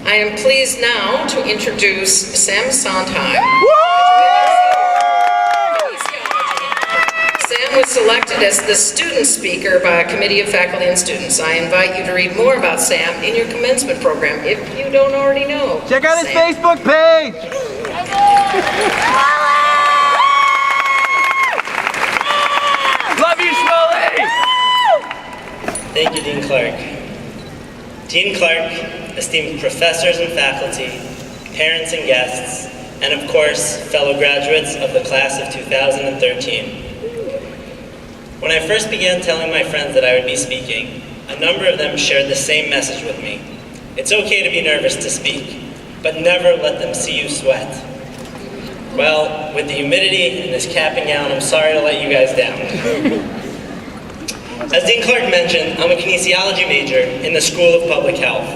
I am pleased now to introduce Sam Sondheim. Sam was selected as the student speaker by a committee of faculty and students. I invite you to read more about Sam in your commencement program, if you don't already know. Check out his Facebook page! Love you, Schmoley! Thank you, Dean Clark. Dean Clark, esteemed professors and faculty, parents and guests, and of course, fellow graduates of the class of 2013. When I first began telling my friends that I would be speaking, a number of them shared the same message with me. It's okay to be nervous to speak, but never let them see you sweat. Well, with the humidity and this cap and gown, I'm sorry to let you guys down. As Dean Clark mentioned, I'm a kinesiology major in the School of Public Health.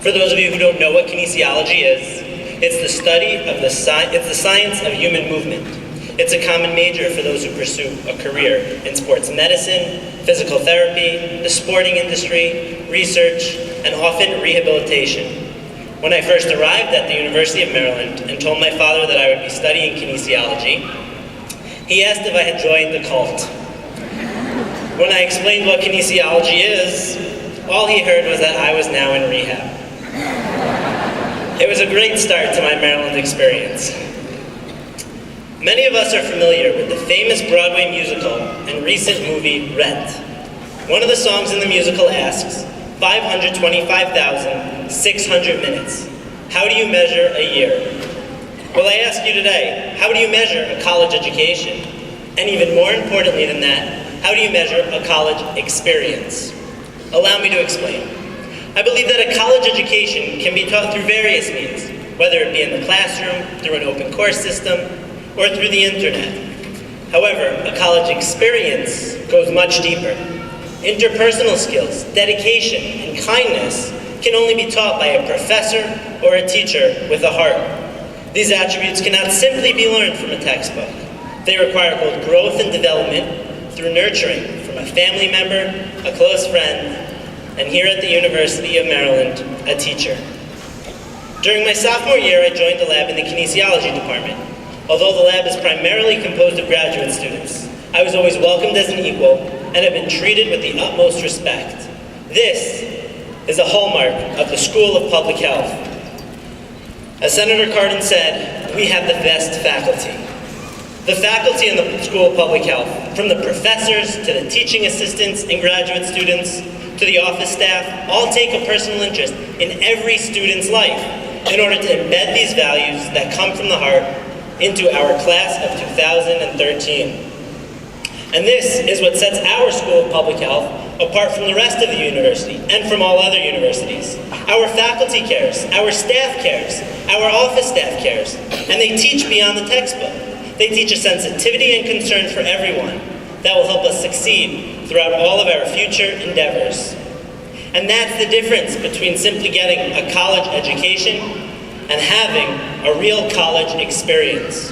For those of you who don't know what kinesiology is, it's the study of the science of human movement. It's a common major for those who pursue a career in sports medicine, physical therapy, the sporting industry, research, and often rehabilitation. When I first arrived at the University of Maryland and told my father that I would be studying kinesiology, he asked if I had joined the cult. When I explained what kinesiology is, all he heard was that I was now in rehab. It was a great start to my Maryland experience. Many of us are familiar with the famous Broadway musical and recent movie, Rent. One of the songs in the musical asks, 525,600 minutes. How do you measure a year? Well, I ask you today, how do you measure a college education? And even more importantly than that, how do you measure a college experience? Allow me to explain. I believe that a college education can be taught through various means, whether it be in the classroom, through an open course system, or through the internet. However, a college experience goes much deeper. Interpersonal skills, dedication, and kindness can only be taught by a professor or a teacher with a heart. These attributes cannot simply be learned from a textbook. They require both growth and development through nurturing from a family member, a close friend, and here at the University of Maryland, a teacher. During my sophomore year, I joined a lab in the kinesiology department. Although the lab is primarily composed of graduate students, I was always welcomed as an equal and have been treated with the utmost respect. This is a hallmark of the School of Public Health. As Senator Cardin said, we have the best faculty. The faculty in the School of Public Health, from the professors to the teaching assistants and graduate students to the office staff, all take a personal interest in every student's life in order to embed these values that come from the heart into our class of 2013. And this is what sets our School of Public Health apart from the rest of the university and from all other universities. Our faculty cares, our staff cares, our office staff cares, and they teach beyond the textbook. They teach a sensitivity and concern for everyone that will help us succeed throughout all of our future endeavors. And that's the difference between simply getting a college education and having a real college experience.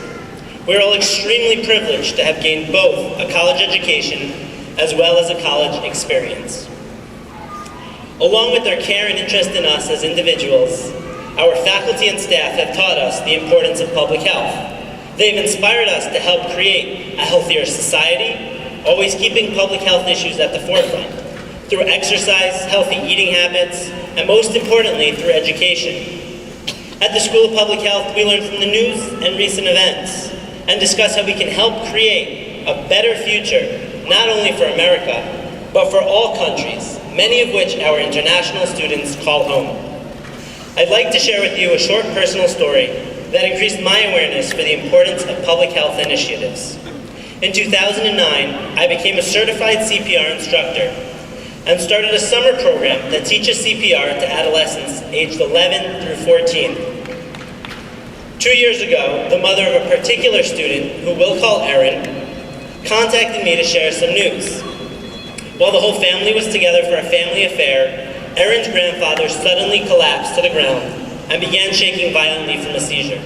We're all extremely privileged to have gained both a college education as well as a college experience. Along with their care and interest in us as individuals, our faculty and staff have taught us the importance of public health. They've inspired us to help create a healthier society, always keeping public health issues at the forefront, through exercise, healthy eating habits, and most importantly, through education. At the School of Public Health, we learn from the news and recent events, and discuss how we can help create a better future, not only for America, but for all countries, many of which our international students call home. I'd like to share with you a short personal story that increased my awareness for the importance of public health initiatives. In 2009, I became a certified CPR instructor and started a summer program that teaches CPR to adolescents aged 11 through 14. 2 years ago, the mother of a particular student, who we'll call Erin, contacted me to share some news. While the whole family was together for a family affair, Erin's grandfather suddenly collapsed to the ground and began shaking violently from a seizure.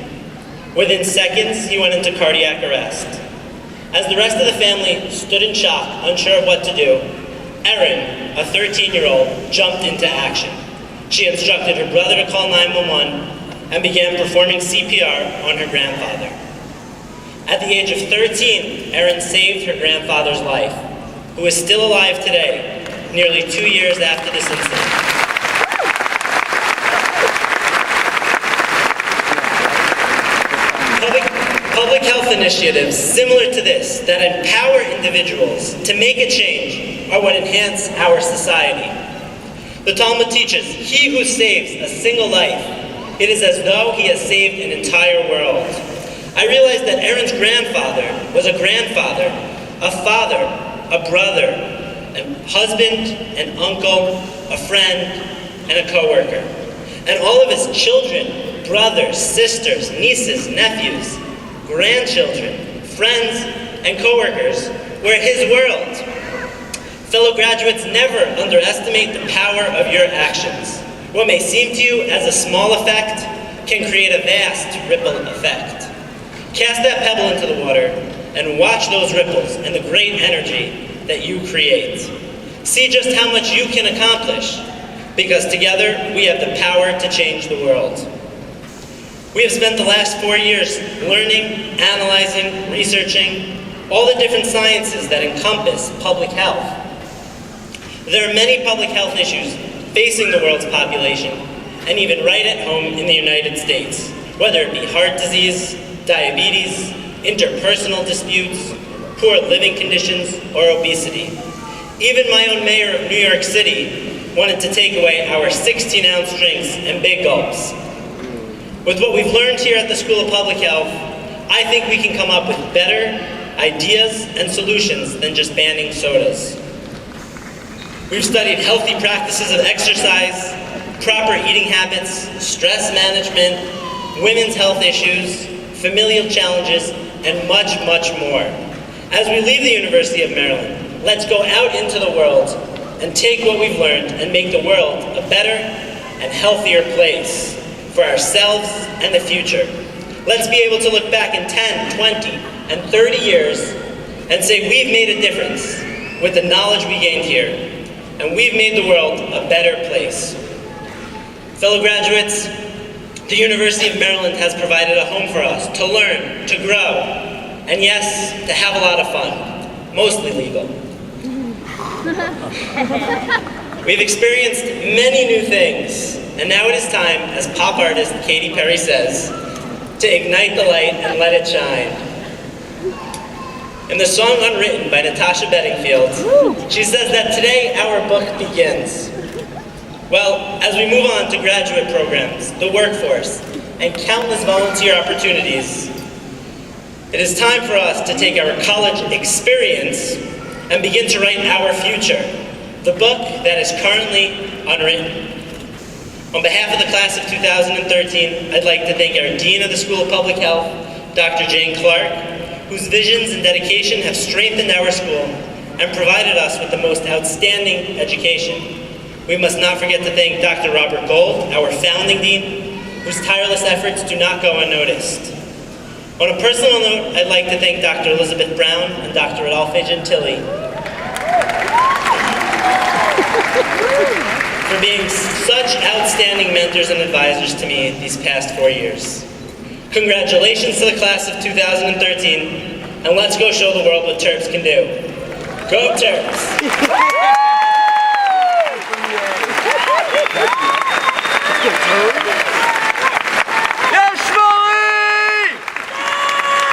Within seconds, he went into cardiac arrest. As the rest of the family stood in shock, unsure of what to do, Erin, a 13-year-old, jumped into action. She instructed her brother to call 911 and began performing CPR on her grandfather. At the age of 13, Erin saved her grandfather's life, who is still alive today, nearly 2 years after this incident. Public health initiatives similar to this that empower individuals to make a change are what enhance our society. The Talmud teaches, "He who saves a single life, it is as though he has saved an entire world." I realized that Erin's grandfather was a grandfather, a father, a brother, a husband, an uncle, a friend, and a coworker. And all of his children, brothers, sisters, nieces, nephews, grandchildren, friends, and coworkers were his world. Fellow graduates, never underestimate the power of your actions. What may seem to you as a small effect can create a vast ripple effect. Cast that pebble into the water and watch those ripples and the great energy that you create. See just how much you can accomplish, because together we have the power to change the world. We have spent the last 4 years learning, analyzing, researching all the different sciences that encompass public health. There are many public health issues facing the world's population, and even right at home in the United States, whether it be heart disease, diabetes, interpersonal disputes, poor living conditions, or obesity. Even my own mayor of New York City wanted to take away our 16-ounce drinks and big gulps. With what we've learned here at the School of Public Health, I think we can come up with better ideas and solutions than just banning sodas. We've studied healthy practices of exercise, proper eating habits, stress management, women's health issues, familial challenges, and much, much more. As we leave the University of Maryland, let's go out into the world and take what we've learned and make the world a better and healthier place for ourselves and the future. Let's be able to look back in 10, 20, and 30 years and say we've made a difference with the knowledge we gained here, and we've made the world a better place. Fellow graduates, the University of Maryland has provided a home for us to learn, to grow, and yes, to have a lot of fun, mostly legal. We've experienced many new things, and now it is time, as pop artist Katy Perry says, to ignite the light and let it shine. In the song Unwritten by Natasha Bedingfield, she says that today our book begins. Well, as we move on to graduate programs, the workforce, and countless volunteer opportunities, it is time for us to take our college experience and begin to write our future, the book that is currently unwritten. On behalf of the class of 2013, I'd like to thank our Dean of the School of Public Health, Dr. Jane Clark, whose visions and dedication have strengthened our school and provided us with the most outstanding education. We must not forget to thank Dr. Robert Gold, our founding dean, whose tireless efforts do not go unnoticed. On a personal note, I'd like to thank Dr. Elizabeth Brown and Dr. Adolphe Gentili for being such outstanding mentors and advisors to me these past 4 years. Congratulations to the class of 2013, and let's go show the world what Terps can do. Go Terps! Yes, Schmolly!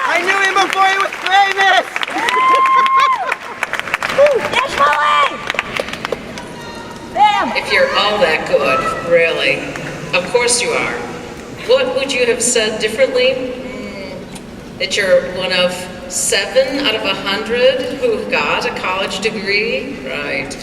I knew him before he was famous! Yes, Molly! Bam! If you're all that good, really, of course you are. What would you have said differently? That you're one of 7 out of 100 who got a college degree? Right.